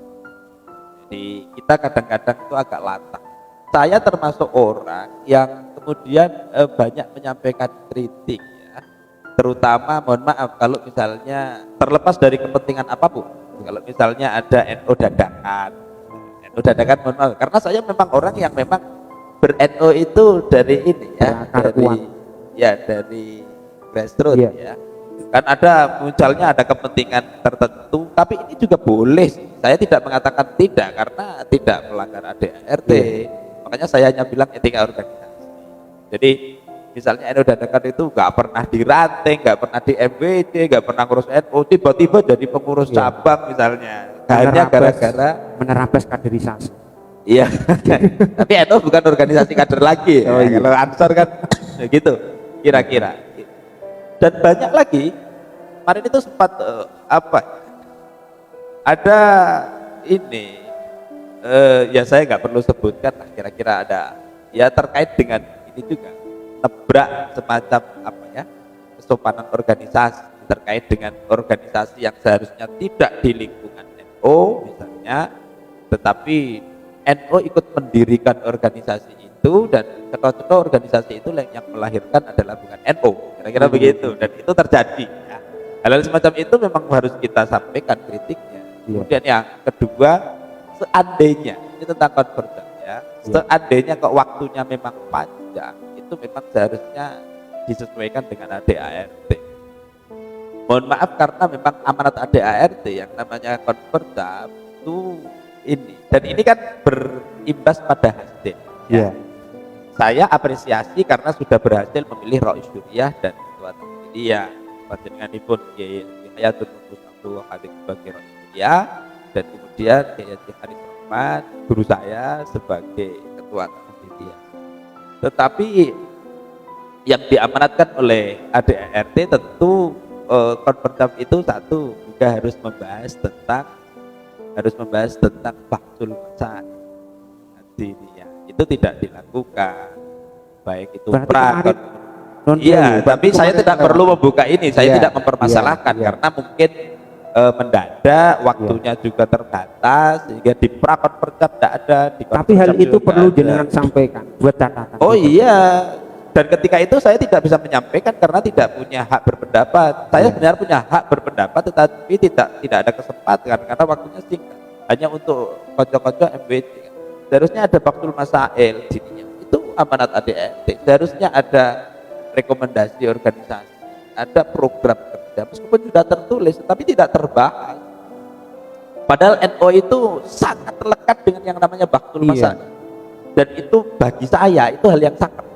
S2: Jadi kita kadang-kadang itu agak latah. Saya termasuk orang yang kemudian banyak menyampaikan kritik ya, terutama mohon maaf kalau misalnya terlepas dari kepentingan apapun, kalau misalnya ada NU dadakan mohon maaf, karena saya memang orang yang memang ber-NU itu dari ini ya, dari grassroots ya. Kan ada misalnya ada kepentingan tertentu, tapi ini juga boleh. Saya tidak mengatakan tidak karena tidak melanggar ADART. Makanya saya hanya bilang etika organisasi. Jadi misalnya NU dadakan itu nggak pernah diranting, nggak pernah di MWD, nggak pernah ngurus NU, tiba-tiba jadi pengurus cabang misalnya. Hanya gara-gara
S1: menerapes kaderisasi.
S2: Iya. Tapi NU bukan organisasi kader lagi.
S1: Oh, iya.
S2: Kalau Ansor kan gitu kira-kira. Dan banyak lagi. Kemarin itu sempat ada ini ya saya nggak perlu sebutkan lah, kira-kira ada ya terkait dengan ini juga nebrak semacam apa ya, kesopanan organisasi terkait dengan organisasi yang seharusnya tidak di lingkungan NU misalnya, tetapi NU ikut mendirikan organisasi itu dan contoh-contoh organisasi itu yang melahirkan adalah bukan NU, kira-kira begitu, dan itu terjadi ya. Hal-hal semacam itu memang harus kita sampaikan kritiknya. Kemudian yang kedua, seandainya ini tentang konvergen ya, seandainya kok waktunya memang panjang, itu memang seharusnya disesuaikan dengan ADART. Mohon maaf karena memang amanat ADART yang namanya konvergen itu ini, dan ini kan berimbas pada hasil ya. Saya apresiasi karena sudah berhasil memilih Rois Duriah dan Ketua Muhammadiyah, panjenenganipun Kiai Hayatul Nufus Abdul Wahid sebagai Rois Duriah, dan kemudian Kiai Haris Rahman guru saya sebagai Ketua Muhammadiyah. Tetapi yang diamanatkan oleh ADART tentu konverjam itu satu juga harus membahas tentang bahsul masail. Artinya itu tidak dilakukan, baik itu
S1: Berarti
S2: pra
S1: kemarin,
S2: iya,
S1: berarti
S2: tapi saya
S1: kemarin
S2: tidak
S1: ada-
S2: perlu membuka ini, saya
S1: Iya,
S2: tidak mempermasalahkan
S1: iya.
S2: karena mungkin mendadak, waktunya juga terbatas sehingga di prakonverjam tidak ada, di
S1: Tapi hal
S2: konverjam
S1: itu
S2: juga
S1: perlu
S2: nggak ada.
S1: jenengan sampaikan buat catatan.
S2: Oh iya, dan ketika itu saya tidak bisa menyampaikan karena tidak punya hak berpendapat. Saya
S1: Iya.
S2: sebenarnya punya hak berpendapat, tetapi tidak ada kesempatan karena waktunya singkat. Hanya untuk kocok-kocok MWC. Seharusnya ada baktul masail, jadinya itu amanat ADRT. Seharusnya ada rekomendasi organisasi, ada program kerja, meskipun sudah tertulis, tapi tidak terbahas. Padahal NO itu sangat lekat dengan yang namanya baktul
S1: Iya.
S2: masail. Dan itu bagi saya itu hal yang sakral.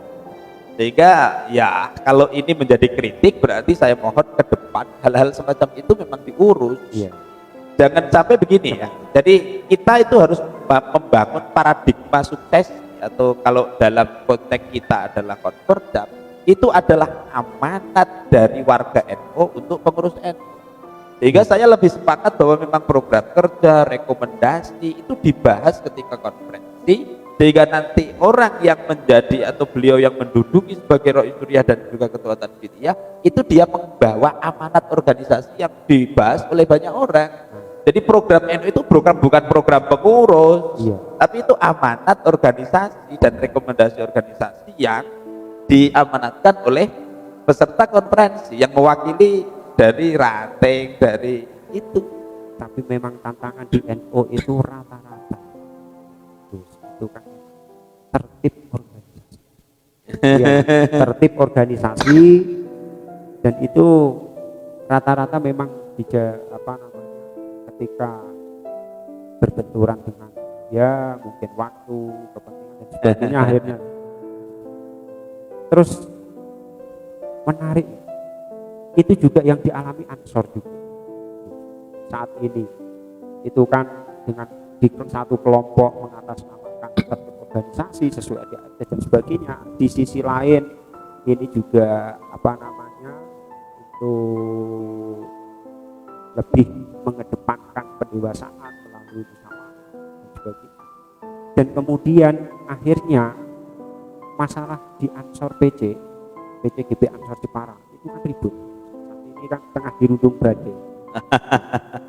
S2: Sehingga ya kalau ini menjadi kritik berarti saya mohon ke depan hal-hal semacam itu memang diurus.
S1: Iya.
S2: Jangan sampai begini ya. Jadi kita itu harus membangun paradigma sukses, atau kalau dalam konteks kita adalah konverjam, itu adalah amanat dari warga NU untuk pengurus NU. Sehingga saya lebih sepakat bahwa memang program kerja, rekomendasi itu dibahas ketika konferensi, sehingga nanti orang yang menjadi atau beliau yang menduduki sebagai Rois Suriah dan juga ketua Tanfidiyah itu dia membawa amanat organisasi yang dibahas oleh banyak orang. Jadi program NU itu bukan program pengurus,
S1: Iya.
S2: tapi itu amanat organisasi dan rekomendasi organisasi yang diamanatkan oleh peserta konferensi yang mewakili dari ranting dari itu.
S1: Tapi memang tantangan di NU itu rata-rata itu kan tertib organisasi. Iya, tertib organisasi, dan itu rata-rata memang ketika berbenturan dengan ya mungkin waktu, kepentingan dan sebagainya akhirnya terus menarik. Itu juga yang dialami Ansor juga saat ini. Itu kan dengan di satu kelompok mengatasnamakan tertib organisasi sesuai ADART dan sebagainya. Di sisi lain ini juga untuk lebih mengedepankan pendewasaan melalui bersama dan sebagainya. Dan kemudian akhirnya masalah di Ansor PCGB Ansor Jepara itu kan ribut. Saat ini kan tengah dirundung badai.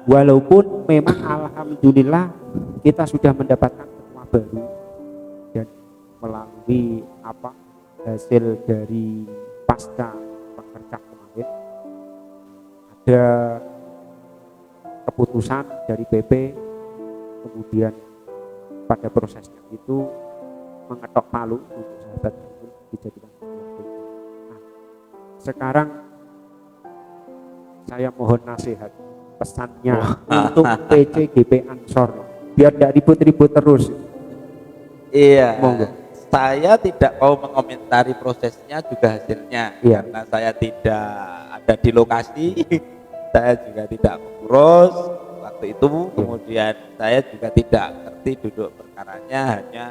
S1: Walaupun memang alhamdulillah kita sudah mendapatkan ketua baru, dan melalui hasil dari pasca pekerja kemarin ada keputusan dari PP, kemudian pada prosesnya itu mengetok palu untuk sahabat itu dijadikan ketua PP. Nah, sekarang saya mohon nasihat, pesannya untuk PCGP Ansor biar tidak ribut-ribut terus.
S2: Iya.
S1: Monggo.
S2: Saya tidak mau mengomentari prosesnya juga hasilnya,
S1: Iya.
S2: karena saya tidak ada di lokasi, saya juga tidak mengurus waktu itu. Kemudian saya juga tidak ngerti duduk perkaranya, hanya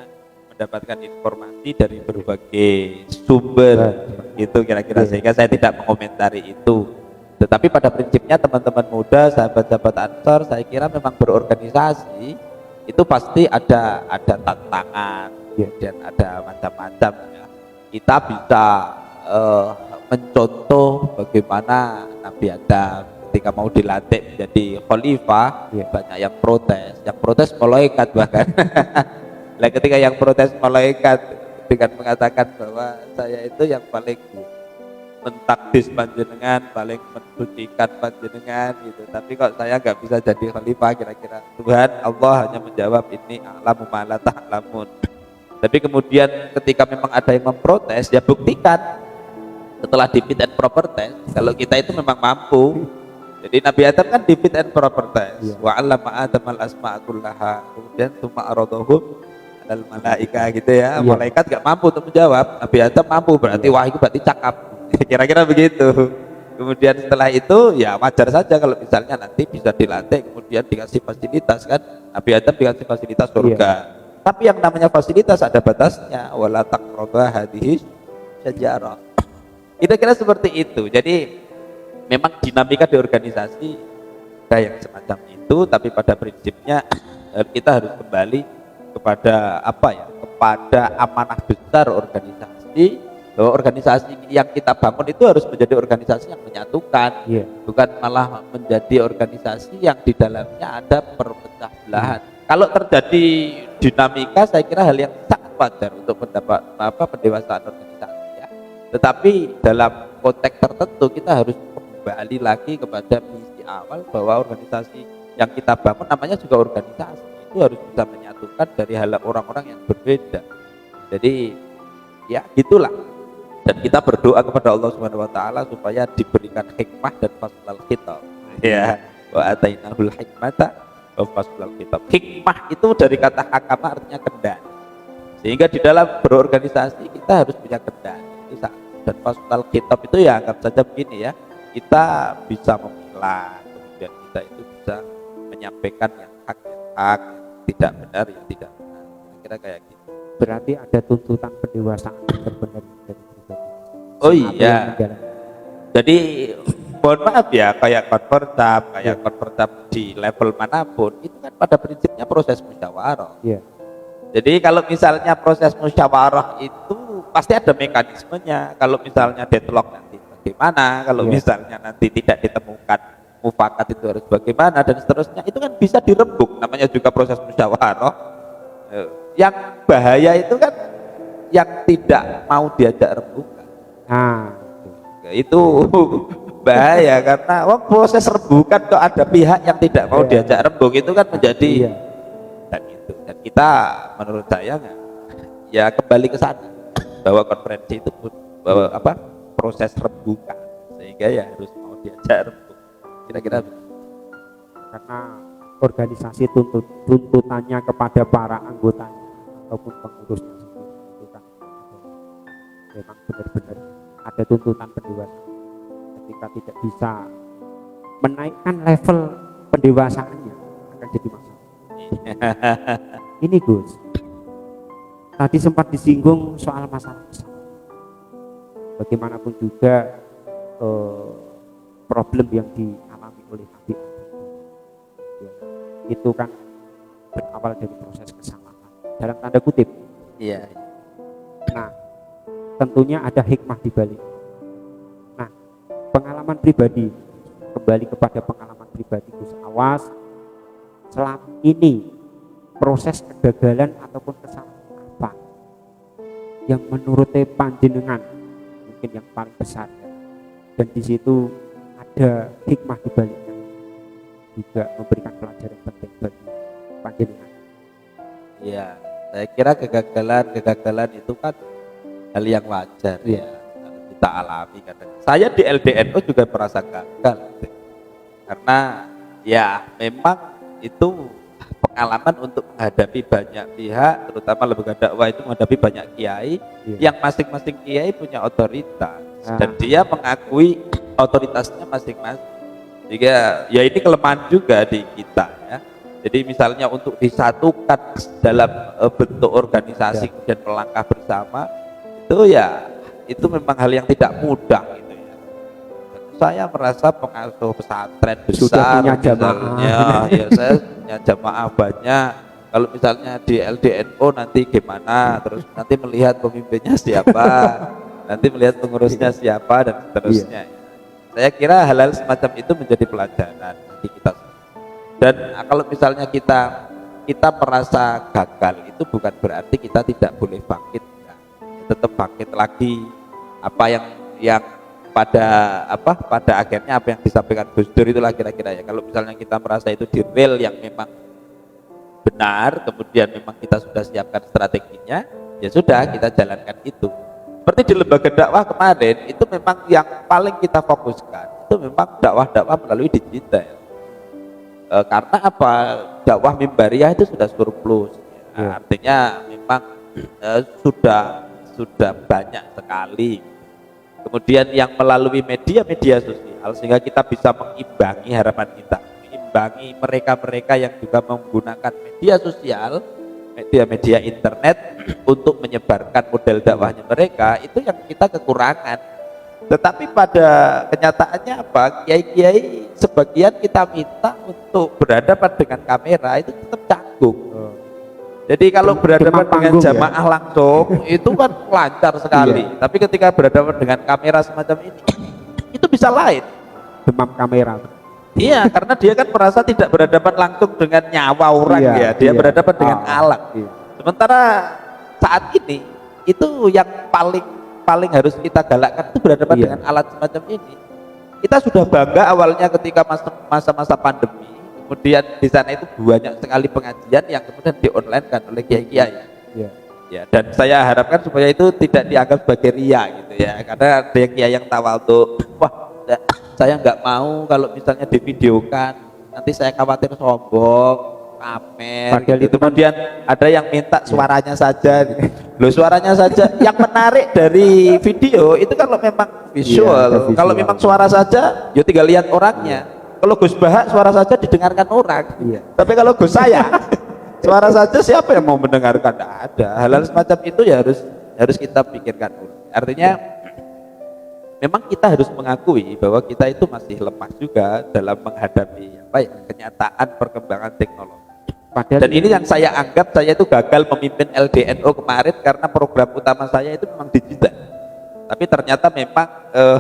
S2: mendapatkan informasi dari berbagai sumber, itu kira-kira, sehingga saya tidak mengomentari itu. Tetapi pada prinsipnya teman-teman muda, sahabat-sahabat Ansor, saya kira memang berorganisasi itu pasti ada tantangan, kemudian ada macam-macam ya. Kita bisa mencontoh bagaimana Nabi Adam ketika mau dilantik menjadi khalifah, banyak yang protes malaikat bahkan. Nah, ketika yang protes malaikat dengan mengatakan bahwa saya itu yang paling mentakdis panjenengan, paling mensucikan panjenengan gitu, tapi kok saya nggak bisa jadi khalifah, kira-kira Tuhan Allah hanya menjawab ini a'lamu ma la ta'lamun. Tapi kemudian ketika memang ada yang memprotes, ya buktikan setelah di fit and proper test kalau kita itu memang mampu. Jadi Nabi Adam kan di fit and proper test, wa 'allama Adam al asma'a kullaha, kemudian tsumma aradahum alal malaika gitu ya. Malaikat nggak mampu untuk menjawab, Nabi Adam mampu, berarti wah itu berarti cakap. Kira-kira begitu. Kemudian setelah itu ya wajar saja kalau misalnya nanti bisa dilantik, kemudian dikasih fasilitas kan, Nabi Adam dikasih fasilitas surga. Tapi yang namanya fasilitas ada batasnya, wala taqrabu hadhihi syajarah. Kira-kira seperti itu. Jadi memang dinamika di organisasi ada yang semacam itu, tapi pada prinsipnya kita harus kembali kepada apa ya, kepada amanah besar organisasi, bahwa organisasi yang kita bangun itu harus menjadi organisasi yang menyatukan, bukan malah menjadi organisasi yang di dalamnya ada perpecah belahan. Kalau terjadi dinamika, saya kira hal yang sangat wajar untuk mendapat pendewasaan organisasi ya. Tetapi dalam konteks tertentu kita harus kembali lagi kepada misi awal, bahwa organisasi yang kita bangun namanya juga organisasi, itu harus bisa menyatukan dari hal orang-orang yang berbeda. Jadi ya gitulah. Dan kita berdoa kepada Allah Subhanahu wa taala supaya diberikan hikmah dan faslul khitab. Ya, wa atainahul hikmata wa faslul khitab. Hikmah itu dari kata hakama artinya kendali. Sehingga di dalam berorganisasi kita harus punya kendali. Itu satu. Dan faslul khitab itu ya anggap saja begini ya. Kita bisa memilah, kemudian kita itu bisa menyampaikan yang hak, yang tidak benar, yang tidak benar. Kira kayak gitu.
S1: Berarti ada tuntutan pendewasaan yang benar dari pribadi.
S2: Oh iya. Jadi mohon maaf ya, kayak konvertab di level manapun itu kan pada prinsipnya proses musyawarah.
S1: Iya.
S2: Jadi kalau misalnya proses musyawarah itu pasti ada mekanismenya. Kalau misalnya deadlock nanti bagaimana, kalau misalnya nanti tidak ditemukan mufakat itu harus bagaimana dan seterusnya, itu kan bisa dirembuk, namanya juga proses musyawarah. Yang bahaya itu kan yang tidak mau diajak rembukan. Itu bahaya karena proses rembukan kok ada pihak yang tidak mau diajak rembuk, itu kan menjadi dan itu. Dan kita menurut saya ya kembali ke sana, bahwa konferensi itu bahwa proses rembukan, sehingga ya harus mau diajak rembuk. Kira-kira
S1: karena organisasi tuntutannya kepada para anggotanya ataupun pengurusnya sendiri itu kan memang benar-benar ada tuntutan pendewasaan. Ketika tidak bisa menaikkan level pendewasaannya akan jadi masalah. Ini Gus, tadi sempat disinggung soal masalah besar. Bagaimanapun juga problem yang dialami oleh Nabi ya, itu kan berawal dari proses kesalahan dalam tanda kutip.
S2: Iya.
S1: Nah, tentunya ada hikmah di balik. Nah, pengalaman pribadi, kembali kepada pengalaman pribadi Gus, awas selama ini proses kegagalan ataupun kesalahan apa yang menurut panjenengan mungkin yang paling besar ya. Dan di situ ada hikmah di baliknya, juga memberikan pelajaran penting bagi panjenengan.
S2: Iya, saya kira kegagalan itu kan hal yang wajar ya, kita alami kadang. Saya di LDNO juga merasa gagal, karena ya memang itu pengalaman untuk menghadapi banyak pihak, terutama lembaga dakwah itu menghadapi banyak kiai yang masing-masing kiai punya otoritas dan dia mengakui otoritasnya masing-masing. Jika ya ini kelemahan juga di kita ya. Jadi misalnya untuk disatukan dalam bentuk organisasi dan melangkah bersama itu memang hal yang tidak mudah gitu ya. Saya merasa pengasuh pesantren besar misalnya, ya saya punya jamaah banyak. Kalau misalnya di LDNO nanti gimana, terus nanti melihat pemimpinnya siapa, nanti melihat pengurusnya siapa dan seterusnya. Saya kira hal-hal semacam itu menjadi pelajaran bagi kita. Dan kalau misalnya kita merasa gagal, itu bukan berarti kita tidak boleh bangkit. Ya. Tetap bangkit lagi. Apa yang pada akhirnya apa yang disampaikan Gus Dur itulah kira-kira ya. Kalau misalnya kita merasa itu di real yang memang benar, kemudian memang kita sudah siapkan strateginya, ya sudah kita jalankan itu. Seperti di lembaga dakwah kemarin, itu memang yang paling kita fokuskan itu memang dakwah melalui digital. Karena apa? Dakwah mimbariyah itu sudah surplus. Artinya memang sudah banyak sekali. Kemudian yang melalui media sosial, sehingga kita bisa mengimbangi harapan kita, mengimbangi mereka-mereka yang juga menggunakan media sosial, media internet untuk menyebarkan model dakwahnya mereka, itu yang kita kekurangan. Tetapi pada kenyataannya apa? Kiai-kiai sebagian kita minta untuk berhadapan dengan kamera itu tetap canggung. Jadi kalau berhadapan dengan jamaah langsung itu kan lancar sekali.
S1: Iya.
S2: Tapi ketika berhadapan dengan kamera semacam ini, itu bisa lain.
S1: Demam kamera.
S2: Iya, karena dia kan merasa tidak berhadapan langsung dengan nyawa orang ya. Dia berhadapan dengan alat. Sementara saat ini itu yang paling harus kita galakkan itu berhadapan dengan alat semacam ini. Kita sudah bangga awalnya ketika masa-masa pandemi. Kemudian di sana itu banyak sekali pengajian yang kemudian di-online kan oleh kiai-kiai. Ya, dan saya harapkan supaya itu tidak dianggap sebagai ria gitu ya. Karena ada yang kiai yang tawadhu, wah saya nggak mau kalau misalnya divideokan, nanti saya khawatir sombong, pamer. Gitu. Kemudian ada yang minta suaranya saja. Loh, suaranya saja. Yang menarik dari video itu kalau memang visual. Kalau memang suara saja, ya tinggal lihat orangnya. Kalau Gus Bahak suara saja didengarkan orang. Tapi kalau Gus saya suara saja siapa yang mau mendengarkan? Tidak ada. Hal-hal semacam itu ya harus kita pikirkan dulu. Artinya memang kita harus mengakui bahwa kita itu masih lemah juga dalam menghadapi kenyataan perkembangan teknologi. Dan ini yang saya anggap saya itu gagal memimpin LDNO kemarin karena program utama saya itu memang digital. Tapi ternyata memang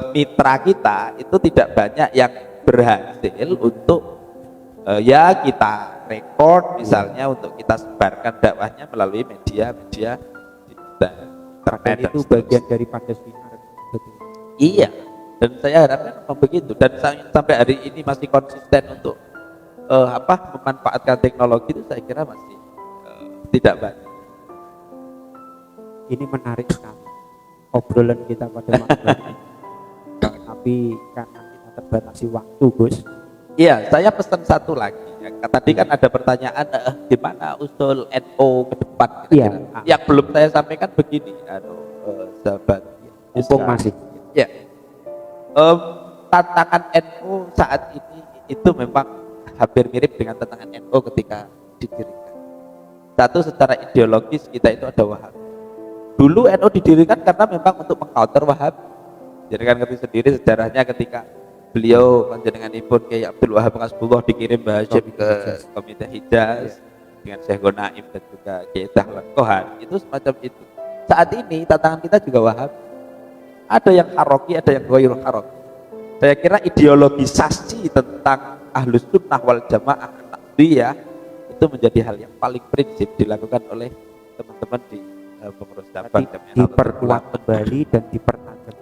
S2: mitra kita itu tidak banyak yang berhasil untuk ya kita rekod misalnya untuk kita sebarkan dakwahnya melalui media-media digital.
S1: Dan itu bagian daripada sinar.
S2: Iya, dan saya harapkan memang begitu. Dan sampai hari ini masih konsisten untuk memanfaatkan teknologi itu saya kira masih tidak banyak.
S1: Ini menarik sekali obrolan kita pada malam ini. Tapi karena kita terbatasi waktu, Gus.
S2: Iya, saya pesan satu lagi. Tadi kan ada pertanyaan gimana usul NO ke depan. Yang belum saya sampaikan begini, sahabat.
S1: Mumpung masih.
S2: Ya, tantangan NO saat ini itu memang hampir mirip dengan tantangan NO ketika didirikan. Satu, secara ideologis kita itu ada Wahabi. Dulu NO didirikan karena memang untuk mengcounter Wahabi. Jadi kan ngerti sendiri sejarahnya ketika beliau panjenenganipun Kiai Abdul Wahab Hasbullah dikirim Hashim ke Komite Hijaz dengan Syekh Gonaim dan juga Kiai Dahlan Kohan, itu semacam itu. Saat ini tantangan kita juga Wahabi. Ada yang haroki, ada yang ghairul haroki. Saya kira ideologisasi tentang Ahlus Sunnah wal Jamaah Naqdiyah itu menjadi hal yang paling prinsip dilakukan oleh teman-teman di pengurus cabang.
S1: Diperkuat kembali dan dipertajam.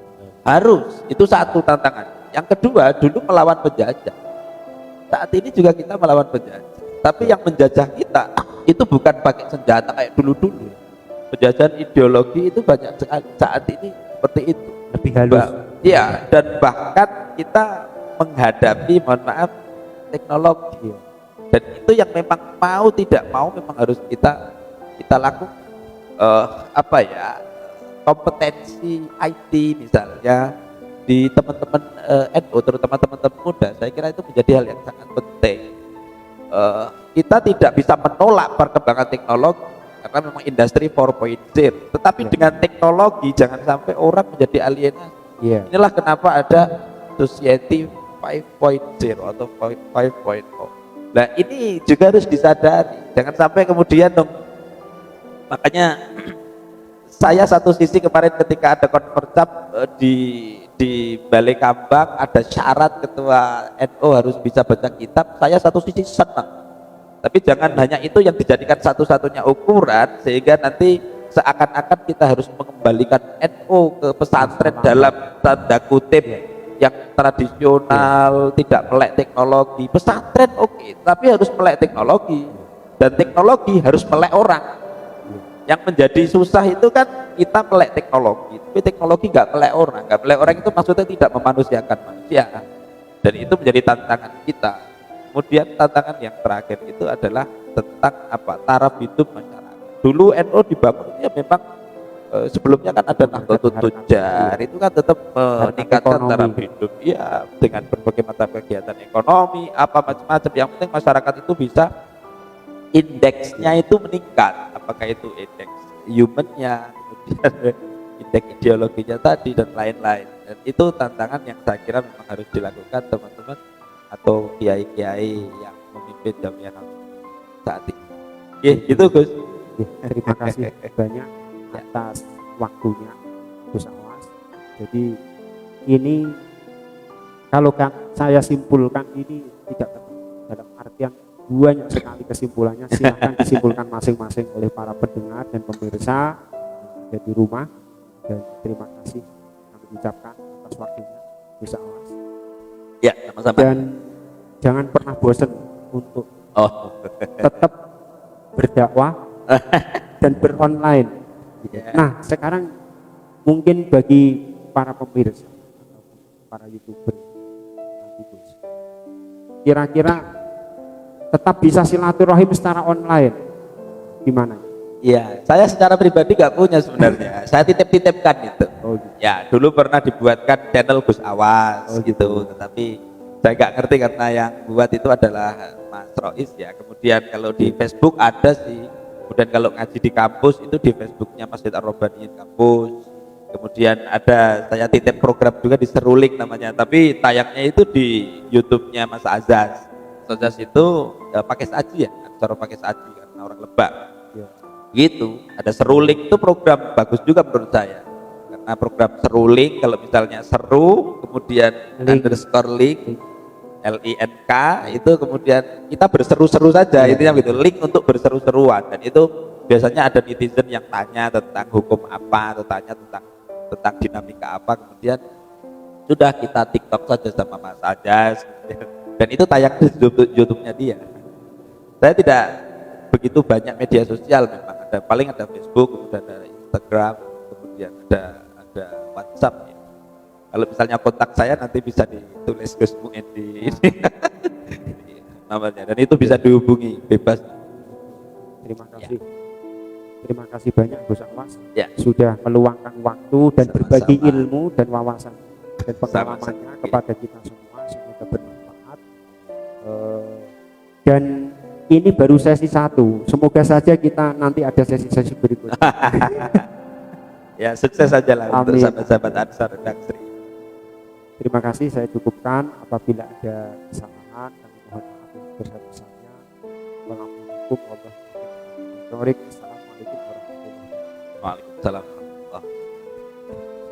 S2: Harus, itu satu tantangan. Yang kedua, dulu melawan penjajah. Saat ini juga kita melawan penjajah. Tapi yang menjajah kita itu bukan pakai senjata kayak dulu-dulu. Penjajahan ideologi itu banyak sekali. Saat ini seperti itu.
S1: Lebih halus.
S2: Iya, dan bahkan kita menghadapi, mohon maaf, teknologi. Dan itu yang memang mau tidak mau memang harus kita lakukan. Kompetensi IT misalnya di teman-teman NU, terutama teman-teman muda, saya kira itu menjadi hal yang sangat penting. Kita tidak bisa menolak perkembangan teknologi karena memang industri 4.0, tetapi dengan teknologi jangan sampai orang menjadi alienasi. Inilah kenapa ada society 5.0 atau 5.0. Nah, ini juga harus disadari, jangan sampai kemudian makanya saya satu sisi kemarin ketika ada konferensi di Balai Kambang ada syarat ketua NU harus bisa baca kitab, saya satu sisi senang. Tapi jangan hanya itu yang dijadikan satu-satunya ukuran sehingga nanti seakan-akan kita harus mengembalikan NU ke pesantren dalam tanda kutip yang tradisional, tidak melek teknologi. Pesantren oke, tapi harus melek teknologi, dan teknologi harus melek orang. Yang menjadi susah itu kan kita melek teknologi, tapi teknologi nggak melek orang. Nggak melek orang itu maksudnya tidak memanusiakan manusia, dan itu menjadi tantangan kita. Kemudian tantangan yang terakhir itu adalah tentang taraf hidup masyarakat. Dulu NU dibangunnya memang sebelumnya kan ada Nahdlatul Tujar, itu kan tetap meningkatkan taraf hidup, ya, dengan berbagai macam kegiatan ekonomi, apa macam-macam. Yang penting masyarakat itu bisa indeksnya itu meningkat, apakah itu indeks humannya, kemudian indeks ideologinya tadi dan lain-lain. Dan itu tantangan yang saya kira memang harus dilakukan teman-teman atau kiai-kiai yang memimpin Jamiah saat ini. Gitu Gus.
S1: Ya, terima kasih banyak atas waktunya Gus Awas. Jadi ini kalau kan saya simpulkan ini tidak tepat, dalam artian banyak sekali kesimpulannya, silahkan disimpulkan masing-masing oleh para pendengar dan pemirsa yang ada di rumah. Dan terima kasih kami ucapkan atas waktunya Gus Awas.
S2: Ya, sama-sama.
S1: Dan jangan pernah bosan untuk tetap berdakwah dan beronline.
S2: Ya.
S1: Nah, sekarang mungkin bagi para pemirsa atau para YouTuber nanti, Gus, kira-kira tetap bisa silaturahim secara online gimana?
S2: Iya, saya secara pribadi nggak punya sebenarnya. Saya titip-titipkan itu.
S1: Oh, gitu.
S2: Ya, dulu pernah dibuatkan channel Gus Awas
S1: Oh,
S2: gitu, tetapi saya nggak ngerti karena yang buat itu adalah Mas Rois ya. Kemudian kalau di Facebook ada sih. Kemudian kalau ngaji di kampus itu di Facebooknya Masjid Ar-Rabbaniyin kampus. Kemudian ada saya titip program juga di Seruling namanya, tapi tayangnya itu di YouTube-nya Mas Azaz. Mas Azaz itu pakai saji ya, cara pakai saji karena orang Lebak.
S1: Ya.
S2: Gitu, ada Seruling itu program bagus juga menurut saya. Karena program Seruling kalau misalnya seru, kemudian
S1: Link.
S2: underscore link, LINK itu kemudian kita berseru-seru saja, intinya gitu, link untuk berseru-seruan. Dan itu biasanya ada netizen yang tanya tentang hukum apa, atau tanya tentang dinamika apa, kemudian sudah kita TikTok saja sama Mas Ajas, dan itu tayang di YouTube-nya dia. Saya tidak begitu banyak media sosial, memang ada, paling ada Facebook, kemudian ada Instagram, kemudian ada WhatsApp ya. Kalau misalnya kontak saya nanti bisa ditulis Gus Muin di ini namanya, dan itu bisa dihubungi bebas.
S1: Terima kasih. Terima kasih banyak Gus Awas
S2: Ya.
S1: sudah meluangkan waktu dan
S2: Sama-sama.
S1: berbagi ilmu dan wawasan dan pengalamannya
S2: Sama-sama.
S1: kepada kita semua, semoga bermanfaat. Dan ini baru sesi 1, semoga saja kita nanti ada sesi-sesi berikutnya.
S2: Ya, sukses saja lah untuk
S1: Amin.
S2: sahabat-sahabat Ansar dan Sri.
S1: Terima kasih, saya cukupkan. Apabila ada kesalahan kami mohon maaf yang sebesar-besarnya. Wassalamualaikum warahmatullahi wabarakatuh. Assalamualaikum warahmatullahi wabarakatuh.
S2: Waalaikumsalam warahmatullahi wabarakatuh.